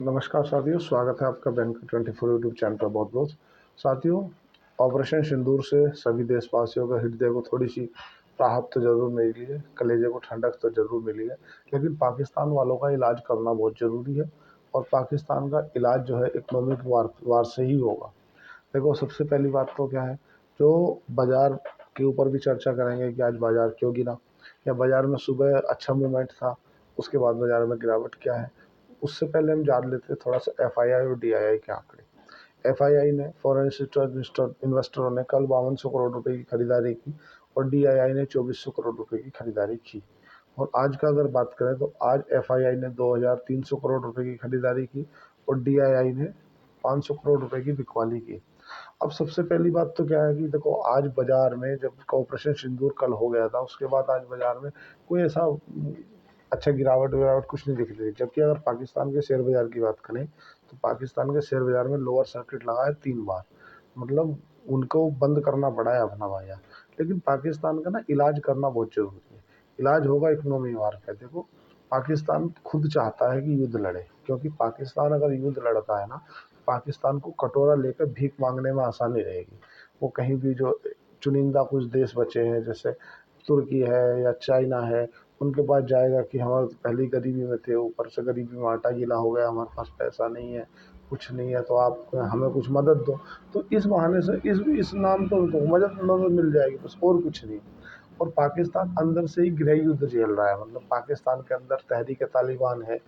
नमस्कार साथियों, स्वागत है आपका बैंक 24 यूट्यूब चैनल पर बहुत बहुत। साथियों, ऑपरेशन सिंदूर से सभी देशवासियों के हृदय को थोड़ी सी राहत तो जरूर मिली है, कलेजे को ठंडक तो जरूर मिली है, लेकिन पाकिस्तान वालों का इलाज करना बहुत ज़रूरी है। और पाकिस्तान का इलाज जो है इकोनॉमिक वार से ही होगा। देखो, सबसे पहली बात तो क्या है, जो बाज़ार के ऊपर भी चर्चा करेंगे कि आज बाज़ार क्यों गिरा, या बाज़ार में सुबह अच्छा मूवमेंट था, उसके बाद बाज़ार में गिरावट क्या है। उससे पहले हम जान लेते हैं थोड़ा सा एफआईआई और डीआईआई के आंकड़े। एफआईआई ने, फॉरेन इन्वेस्टरों ने कल 5200 करोड़ रुपए की खरीदारी की और डीआईआई ने 2400 करोड़ रुपए की खरीदारी की। और आज का अगर बात करें तो आज एफआईआई ने 2300 करोड़ रुपए की खरीदारी की और डीआईआई ने 500 करोड़ रुपए की बिकवाली की। अब सबसे पहली बात तो क्या है कि देखो, आज बाजार में जब ऑपरेशन सिंदूर कल हो गया था, उसके बाद आज बाजार में कोई ऐसा अच्छा गिरावट विरावट कुछ नहीं दिख रही। जबकि अगर पाकिस्तान के शेयर बाजार की बात करें तो पाकिस्तान के शेयर बाजार में लोअर सर्किट लगा है 3 बार। मतलब उनको बंद करना पड़ा है अपना बाजार। लेकिन पाकिस्तान का ना इलाज करना बहुत जरूरी है। इलाज होगा इकोनॉमी वार का। देखो, पाकिस्तान खुद चाहता है कि युद्ध लड़े, क्योंकि पाकिस्तान अगर युद्ध लड़ता है ना, पाकिस्तान को कटोरा लेकर भीख मांगने में आसानी रहेगी। वो कहीं भी जो चुनिंदा कुछ देश बचे हैं, जैसे तुर्की है या चाइना है, उनके पास जाएगा कि हम पहले ही गरीबी में थे, ऊपर से गरीबी में आटा गीला हो गया, हमारे पास पैसा नहीं है, कुछ नहीं है, तो आप हमें कुछ मदद दो। तो इस बहाने से इस नाम पर उनको मदद मदद मिल जाएगी, बस, और कुछ नहीं। और पाकिस्तान अंदर से ही गृह युद्ध झेल रहा है। मतलब पाकिस्तान के अंदर तहरीक तालिबान है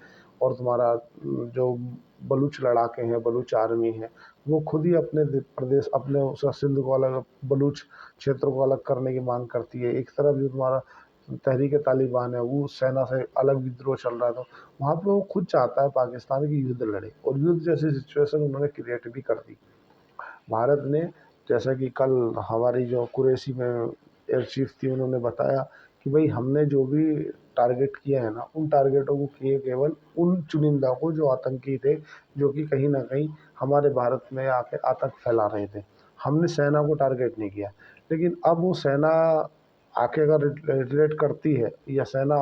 और तुम्हारा जो बलूच लड़ाके हैं, बलूच आर्मी है, वो खुद ही अपने प्रदेश, अपने उस सिंध को अलग, बलूच क्षेत्र को अलग करने की मांग करती है। एक तरफ जो तुम्हारा तहरीक तालिबान है, वो सेना से अलग विद्रोह चल रहा है। तो वहाँ पे वो खुद चाहता है पाकिस्तान की युद्ध लड़े, और युद्ध जैसी सिचुएशन उन्होंने क्रिएट भी कर दी। भारत ने, जैसा कि कल हमारी जो कुरैशी में एयर चीफ थी, उन्होंने बताया कि भाई हमने जो भी टारगेट किया है ना, उन टारगेटों को किए केवल उन चुनिंदा को जो आतंकी थे, जो कि कहीं ना कहीं हमारे भारत में आके आतंक फैला रहे थे। हमने सेना को टारगेट नहीं किया। लेकिन अब वो सेना आके अगर रिलेट करती है, या सेना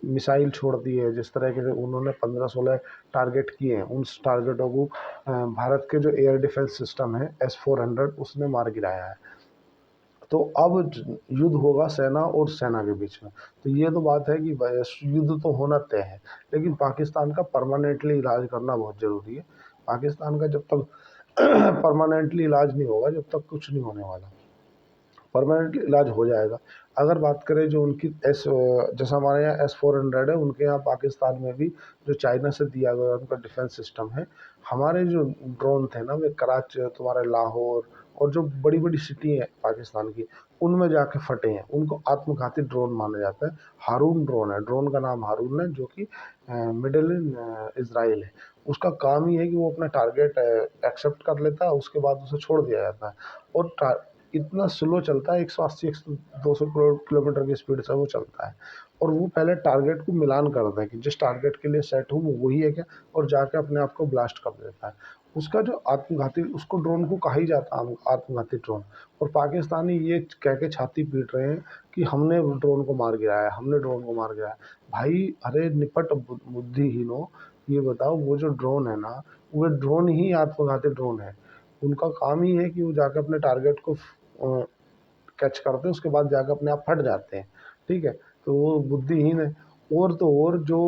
मिसाइल छोड़ती है, जिस तरह के उन्होंने 15-16 टारगेट किए हैं, उन टारगेटों को भारत के जो एयर डिफेंस सिस्टम है S-400, उसने मार गिराया है। तो अब युद्ध होगा सेना और सेना के बीच में। तो ये तो बात है कि युद्ध तो होना तय है, लेकिन पाकिस्तान का परमानेंटली इलाज करना बहुत ज़रूरी है। पाकिस्तान का जब तक परमानेंटली इलाज नहीं होगा, जब तक कुछ नहीं होने वाला। परमानेंट इलाज हो जाएगा। अगर बात करें जो उनकी जैसा हमारे यहाँ S-400 है, उनके यहाँ पाकिस्तान में भी जो चाइना से दिया गया उनका डिफेंस सिस्टम है। हमारे जो ड्रोन थे ना, वे कराची, तुम्हारे लाहौर और जो बड़ी बड़ी सिटी है पाकिस्तान की, उनमें जाके फटे हैं। उनको आत्मघाती ड्रोन माना जाता है। हारून ड्रोन है, ड्रोन का नाम हारून है, जो कि मिडल इन इसराइल है। उसका काम ही है कि वो अपना टारगेट एक्सेप्ट कर लेता है, उसके बाद उसे छोड़ दिया जाता है। और इतना स्लो चलता है, 180 200 किलोमीटर की स्पीड से वो चलता है। और वो पहले टारगेट को मिलान करता है कि जिस टारगेट के लिए सेट हो वो वही है क्या, और जाके अपने आप को ब्लास्ट कर देता है। उसका जो आत्मघाती, उसको ड्रोन को कहा ही जाता है आत्मघाती ड्रोन। और पाकिस्तानी ये कह के छाती पीट रहे हैं कि हमने ड्रोन को मार गिराया, हमने ड्रोन को मार गिराया। भाई, अरे निपट बुद्धिहीनो, ये बताओ, वो जो ड्रोन है ना, वो ड्रोन ही आत्मघाती ड्रोन है। उनका काम ही है कि वो जाकर अपने टारगेट को कैच करते हैं, उसके बाद जाकर अपने आप फट जाते हैं। ठीक है, तो वो बुद्धिहीन है। और तो और जो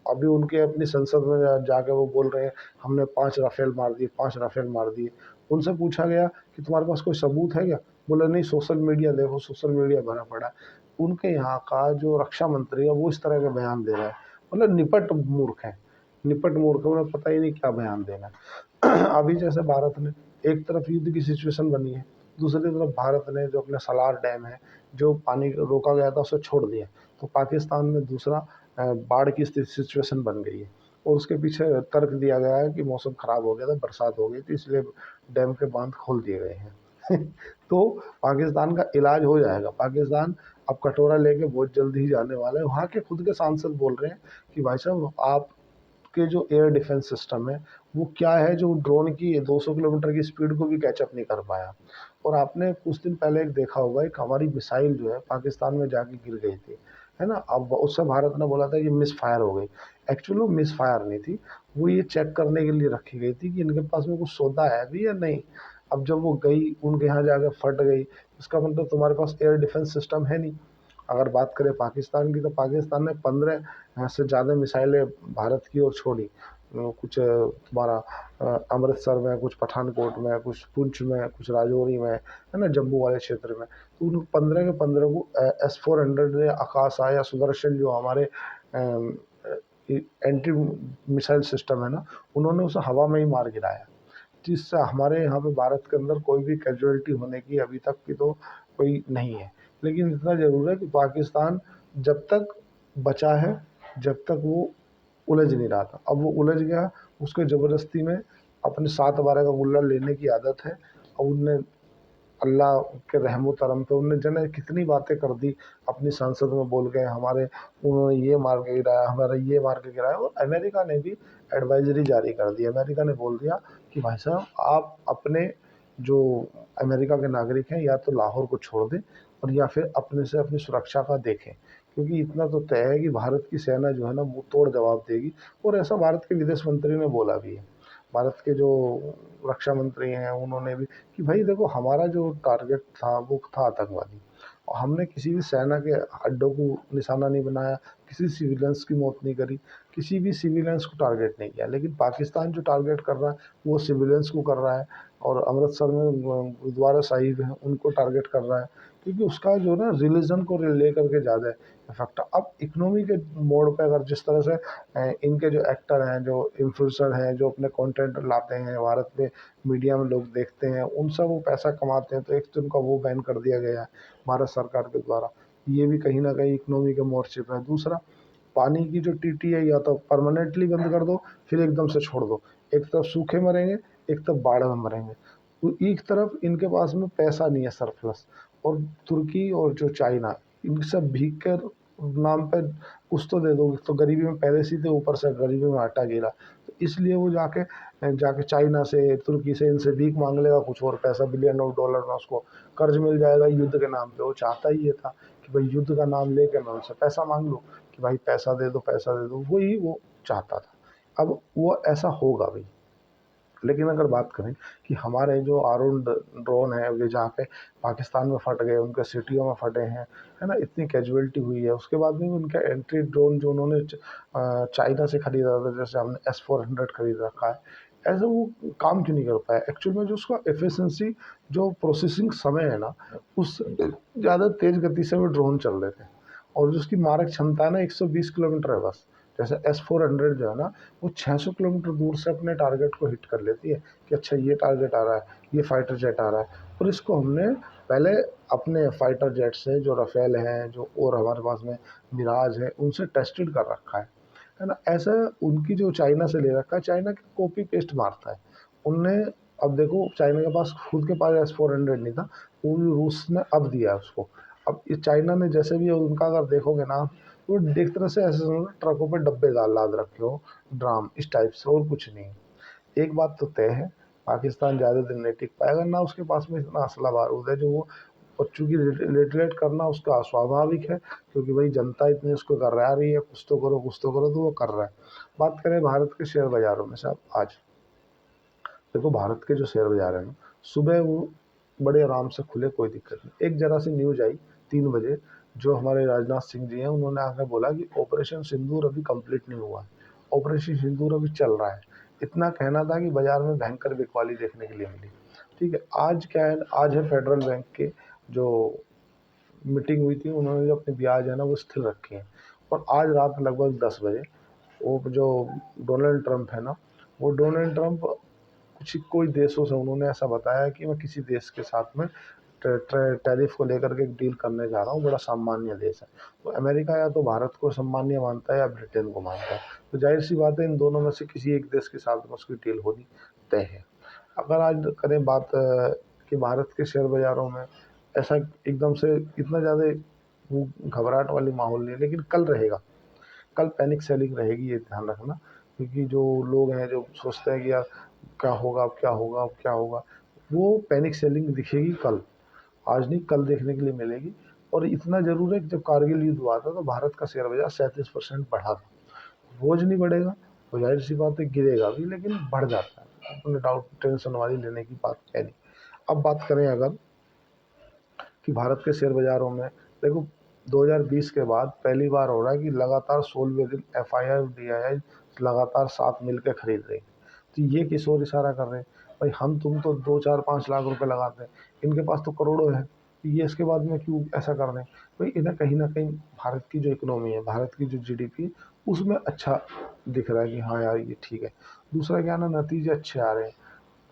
अभी उनके अपनी संसद में जाके वो बोल रहे हैं हमने 5 राफेल मार दिए, 5 राफेल मार दिए। उनसे पूछा गया कि तुम्हारे पास कोई सबूत है क्या? बोले नहीं, सोशल मीडिया देखो, सोशल मीडिया भरा पड़ा है। उनके यहाँ का जो रक्षा मंत्री है वो इस तरह के बयान दे रहा है। मतलब निपट मूर्ख है, निपट मूर्ख है, उन्हें पता ही नहीं क्या बयान देना है। अभी जैसे भारत ने, एक तरफ युद्ध की सिचुएशन बनी है, दूसरी तरफ भारत ने जो अपने सलार डैम है, जो पानी रोका गया था, उसे छोड़ दिया। तो पाकिस्तान में दूसरा बाढ़ की सिचुएशन बन गई है। और उसके पीछे तर्क दिया गया है कि मौसम खराब हो गया था, बरसात हो गई थी, इसलिए डैम के बांध खोल दिए गए हैं। तो पाकिस्तान का इलाज हो जाएगा। पाकिस्तान अब कटोरा लेके बहुत जल्द ही जाने वाला है। वहाँ के खुद के सांसद बोल रहे हैं कि भाई साहब, आप के जो एयर डिफेंस सिस्टम है वो क्या है, जो ड्रोन की 200 किलोमीटर की स्पीड को भी कैचअप नहीं कर पाया। और आपने कुछ दिन पहले एक देखा होगा, एक हमारी मिसाइल जो है पाकिस्तान में जाके गिर गई थी। है ना। अब उससे भारत ने बोला था कि मिस फायर हो गई। एक्चुअली वो मिस फायर नहीं थी, वो ये चेक करने के लिए रखी गई थी कि इनके पास में कुछ सौदा है भी या नहीं। अब जब वो गई उनके यहाँ जाकर फट गई, इसका मतलब तुम्हारे पास एयर डिफेंस सिस्टम है नहीं। अगर बात करें पाकिस्तान की, तो पाकिस्तान ने 15 से ज़्यादा मिसाइलें भारत की ओर छोड़ी। कुछ तुम्हारा अमृतसर में, कुछ पठानकोट में, कुछ पुंछ में, कुछ राजौरी में, है ना, जम्मू वाले क्षेत्र में। तो उन 15 के 15 को S-400 या आकाशा या सुदर्शन जो हमारे एंटी मिसाइल सिस्टम है ना, उन्होंने उसे हवा में ही मार गिराया। जिससे हमारे यहाँ पे भारत के अंदर कोई भी कैजुअलिटी होने की अभी तक की तो कोई नहीं है। लेकिन इतना ज़रूर है कि पाकिस्तान जब तक बचा है, जब तक वो उलझ नहीं रहा था। अब वो उलझ गया, उसको ज़बरदस्ती में अपने 7/12 का गुल्ला लेने की आदत है। और उनने अल्लाह के रहमो करम पे उनने जाने कितनी बातें कर दी, अपनी संसद में बोल गए हमारे, उन्होंने ये मार के गिराया, हमारा ये मार के गिराया। और अमेरिका ने भी एडवाइजरी जारी कर दी। अमेरिका ने बोल दिया कि भाई साहब आप अपने जो अमेरिका के नागरिक हैं या तो लाहौर को छोड़ दें और या फिर अपने से अपनी सुरक्षा का देखें, क्योंकि इतना तो तय है कि भारत की सेना जो है ना मुंह तोड़ जवाब देगी। और ऐसा भारत के विदेश मंत्री ने बोला भी है। भारत के जो रक्षा मंत्री हैं उन्होंने भी, कि भाई देखो हमारा जो टारगेट था वो था आतंकवादी, और हमने किसी भी सेना के अड्डों को निशाना नहीं बनाया, किसी सिविलियंस की मौत नहीं करी, किसी भी सिविलियंस को टारगेट नहीं किया। लेकिन पाकिस्तान जो टारगेट कर रहा है वो सिविलियंस को कर रहा है, और अमृतसर में गुरुद्वारा साहिब है उनको टारगेट कर रहा है, क्योंकि उसका जो ना रिलीजन को लेकर के ज़्यादा इफेक्ट। अब इकोनॉमी के मोड़ पे अगर जिस तरह से इनके जो एक्टर हैं, जो इन्फ्लुएंसर हैं, जो अपने कंटेंट लाते हैं भारत में, मीडिया में लोग देखते हैं, उनसे वो पैसा कमाते हैं, तो एक तो उनका वो बैन कर दिया गया है भारत सरकार के द्वारा। ये भी कहीं ना कहीं इकोनॉमी के मोर्चे पे है। दूसरा, पानी की जो टीटी है या तो परमानेंटली बंद कर दो, फिर एकदम से छोड़ दो। एक तरफ सूखे मरेंगे, एक तरफ बाढ़ में मरेंगे। तो एक तरफ इनके पास में पैसा नहीं है सरप्लस, और तुर्की और जो चाइना, इनसे भीख कर नाम पे कुछ तो दे दोगे, तो गरीबी में पहले से थे, ऊपर से गरीबी में आटा गिरा। तो इसलिए वो जाके जाके चाइना से, तुर्की से, इनसे भीख मांग लेगा कुछ और पैसा, बिलियन ऑफ डॉलर में उसको कर्ज मिल जाएगा युद्ध के नाम पे। वो चाहता ही ये था कि भाई युद्ध का नाम लेके मैं उनसे पैसा मांग लूँ, कि भाई पैसा दे दो, पैसा दे दो, वही वो चाहता था। अब वो ऐसा होगा भी। लेकिन अगर बात करें कि हमारे जो आरुण ड्रोन है, वे जहाँ पे पाकिस्तान में फट गए, उनके सिटियों में फटे हैं, है ना, इतनी कैजुअलिटी हुई है, उसके बाद भी उनका एंट्री ड्रोन जो उन्होंने चाइना से खरीदा था, जैसे हमने S-400 खरीद रखा है, ऐसे वो काम क्यों नहीं कर पाया। एक्चुअल में जो उसका एफिशिएंसी, जो प्रोसेसिंग समय है ना, उस ज़्यादा तेज गति से वो ड्रोन चल रहे थे। और जो उसकी मारक क्षमता है ना, 120 किलोमीटर है बस। जैसे S-400 जो है ना, वो 600 किलोमीटर दूर से अपने टारगेट को हिट कर लेती है, कि अच्छा ये टारगेट आ रहा है, ये फाइटर जेट आ रहा है। और इसको हमने पहले अपने फाइटर जेट से, जो राफेल हैं, जो और हमारे पास में मिराज है, उनसे टेस्टेड कर रखा है ना। ऐसा उनकी जो चाइना से ले रखा है, चाइना की कॉपी पेस्ट मारता है उनने। अब देखो चाइना के पास, खुद के पास S-400 नहीं था, वो भी रूस ने अब दिया है उसको। अब ये चाइना ने जैसे भी उनका अगर देखोगे ना, वो एक तरह से ऐसे समझो ट्रकों पे डब्बे डाल लाद रखे हो, ड्राम इस टाइप से, और कुछ नहीं। एक बात तो तय है, पाकिस्तान ज़्यादा दिन नहीं टिक पाएगा ना, उसके पास में इतना असला बारूद है जो वो, और चूंकि रिटेलिएट करना उसका स्वाभाविक है, क्योंकि भाई जनता इतनी उसको कर रही है, कुछ तो करो कुछ तो करो, तो वो कर रहा है। बात करें भारत के शेयर बाजारों में साहब, आज देखो भारत के जो शेयर बाजार है ना, सुबह वो बड़े आराम से खुले, कोई दिक्कत नहीं। एक जरा सी न्यूज आई 3 बजे, जो हमारे राजनाथ सिंह जी हैं, उन्होंने आकर बोला कि ऑपरेशन सिंदूर अभी कंप्लीट नहीं हुआ है, ऑपरेशन सिंदूर अभी चल रहा है। इतना कहना था कि बाजार में भयंकर बिकवाली देखने के लिए मिली। ठीक है, आज क्या है, आज है फेडरल बैंक के जो मीटिंग हुई थी, उन्होंने जो अपने ब्याज है ना वो स्थिर रखे हैं। और आज रात लगभग 10 बजे वो जो डोनाल्ड ट्रंप है ना, वो डोनाल्ड ट्रंप कुछ कोई देशों से, उन्होंने ऐसा बताया कि मैं किसी देश के साथ में टैरिफ को लेकर के एक डील करने जा रहा हूँ, बड़ा सामान्य देश है। तो अमेरिका या तो भारत को सामान्य मानता है या ब्रिटेन को मानता है, तो जाहिर सी बात है इन दोनों में से किसी एक देश के साथ में उसकी डील होनी तय है। अगर आज करें बात कि भारत के शेयर बाज़ारों में ऐसा एकदम से इतना ज़्यादा वो घबराहट वाली माहौल नहीं है, लेकिन कल रहेगा। कल पैनिक सेलिंग रहेगी, ये ध्यान रखना, क्योंकि जो लोग हैं जो सोचते हैं कि यार क्या होगा, अब क्या होगा, अब क्या होगा, वो पैनिक सेलिंग दिखेगी कल, आज नहीं कल देखने के लिए मिलेगी। और इतना ज़रूर है कि जब कारगिल युद्ध हुआ था तो भारत का शेयर बाजार 37% बढ़ा था। रोज नहीं बढ़ेगा, तो जाहिर सी बात है गिरेगा भी, लेकिन बढ़ जाता है। अपने डाउट टेंशन वाली लेने की बात है नहीं। अब बात करें अगर कि भारत के शेयर बाजारों में, देखो 2020 के बाद पहली बार हो रहा है कि लगातार 16वें दिन एफआईआई और डीआईआई लगातार साथ मिलकर खरीद रही है। तो ये किस ओर इशारा कर रहे हैं? भाई हम तुम तो 2 4 5 लाख रुपए लगाते हैं, इनके पास तो करोड़ों है, तो ये इसके बाद में क्यों ऐसा कर रहे हैं? भाई इन्हें कहीं ना कहीं भारत की जो इकोनॉमी है, भारत की जो जीडीपी है, उसमें अच्छा दिख रहा है कि हाँ यार ये ठीक है। दूसरा क्या ना, नतीजे अच्छे आ रहे हैं।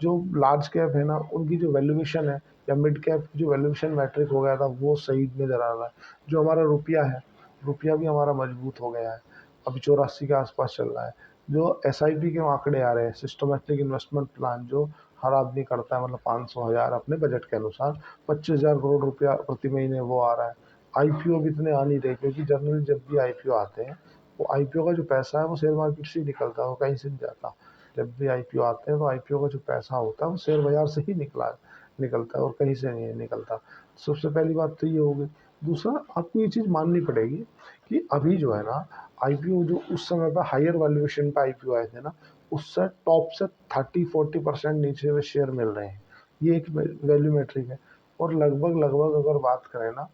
जो लार्ज कैप है ना, उनकी जो वैल्यूएशन है, या मिड कैप की जो वैल्यूएशन मैट्रिक हो गया था, वो सही नज़र आ रहा है। जो हमारा रुपया है, रुपया भी हमारा मजबूत हो गया है, अभी 84 के आसपास चल रहा है। जो एसआईपी के आंकड़े आ रहे हैं, सिस्टमेटिक इन्वेस्टमेंट प्लान, जो हर आदमी करता है, मतलब 500 हज़ार अपने बजट के अनुसार 25,000 करोड़ रुपया प्रति महीने वो आ रहा है। आईपीओ भी इतने आ नहीं रहे, क्योंकि जनरली जब भी आईपीओ आते हैं, वो आईपीओ का जो पैसा है वो शेयर मार्केट से ही निकलता है, वो कहीं से नहीं जाता। जब भी आईपीओ आते हैं तो आईपीओ का जो पैसा होता है वो शेयर बाजार से ही निकलता है, और कहीं से नहीं निकलता। सबसे पहली बात तो ये होगी। दूसरा, आपको ये चीज़ माननी पड़ेगी कि अभी जो है ना, आईपीओ जो उस समय पर हायर वैल्यूएशन पे आईपीओ आए थे ना, उससे टॉप से 30-40% नीचे में शेयर मिल रहे हैं। ये एक वैल्यू मेट्रिक है। और लगभग लगभग अगर बात करें ना,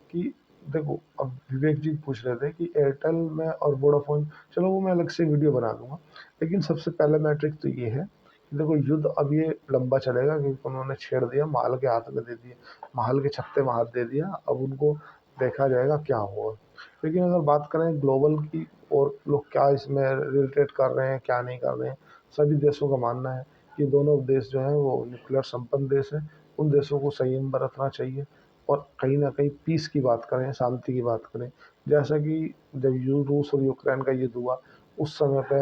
कि देखो अब विवेक जी पूछ रहे थे कि एयरटेल में और वोडाफोन, चलो वो मैं अलग से वीडियो बना दूंगा। लेकिन सबसे पहला मैट्रिक तो ये है कि देखो युद्ध अब ये लंबा चलेगा, क्योंकि उन्होंने छेड़ दिया, महल के हाथ में दे दिए, महल के छत्ते में हाथ दे दिया। अब उनको देखा जाएगा क्या होगा। लेकिन अगर बात करें ग्लोबल की, और लोग क्या इसमें रिलेटेड कर रहे हैं क्या नहीं कर रहे हैं, सभी देशों का मानना है कि दोनों देश जो हैं वो न्यूक्लियर संपन्न देश हैं। उन देशों को संयम बरतना चाहिए, और कहीं ना कहीं पीस की बात करें, शांति की बात करें। जैसा कि जब रूस और यूक्रेन का युद्ध हुआ, उस समय पे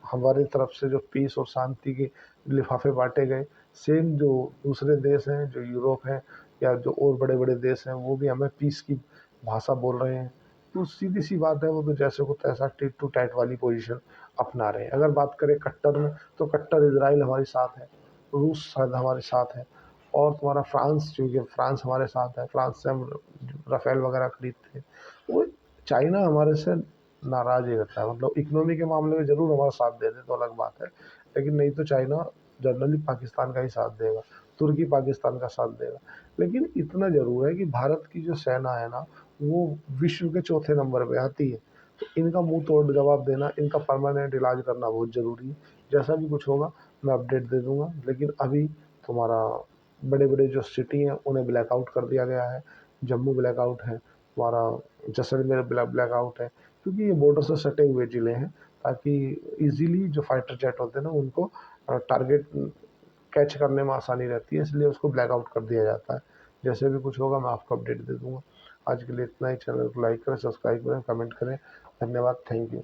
हमारी तरफ से जो पीस और शांति के लिफाफे बांटे गए, सेम जो दूसरे देश हैं, जो यूरोप है या जो और बड़े बड़े देश हैं, वो भी हमें पीस की भाषा बोल रहे हैं। तो सीधी सी बात है, वो तो जैसे को तैसा टिट टू टैट वाली पोजीशन अपना रहे हैं। अगर बात करें कट्टर में, तो कट्टर इजराइल हमारे साथ है, रूस शायद हमारे साथ है, और तुम्हारा फ्रांस, क्योंकि फ्रांस हमारे साथ है, फ्रांस से हम राफेल वगैरह खरीदते हैं। वो चाइना हमारे से नाराज ही रहता है, मतलब इकोनॉमी के मामले में जरूर हमारा साथ दे दे तो अलग बात है, लेकिन नहीं तो चाइना जनरली पाकिस्तान का ही साथ देगा, तुर्की पाकिस्तान का साथ देगा। लेकिन इतना जरूर है कि भारत की जो सेना है ना, वो विश्व के चौथे नंबर पे आती है। तो इनका मुंह तोड़ जवाब देना, इनका परमानेंट इलाज करना बहुत ज़रूरी है। जैसा भी कुछ होगा मैं अपडेट दे दूंगा। लेकिन अभी तुम्हारा बड़े बड़े जो सिटी हैं उन्हें ब्लैकआउट कर दिया गया है। जम्मू ब्लैकआउट है, तुम्हारा जैसलमेर ब्लैकआउट है, क्योंकि ये बॉर्डर से सटे हुए ज़िले हैं, ताकि इजीली जो फाइटर जेट होते हैं ना, उनको टारगेट कैच करने में आसानी रहती है, इसलिए उसको ब्लैकआउट कर दिया जाता है। जैसे भी कुछ होगा मैं आपको अपडेट दे दूंगा। आज के लिए इतना ही। चैनल को लाइक करें, सब्सक्राइब करें, कमेंट करें। धन्यवाद, थैंक यू।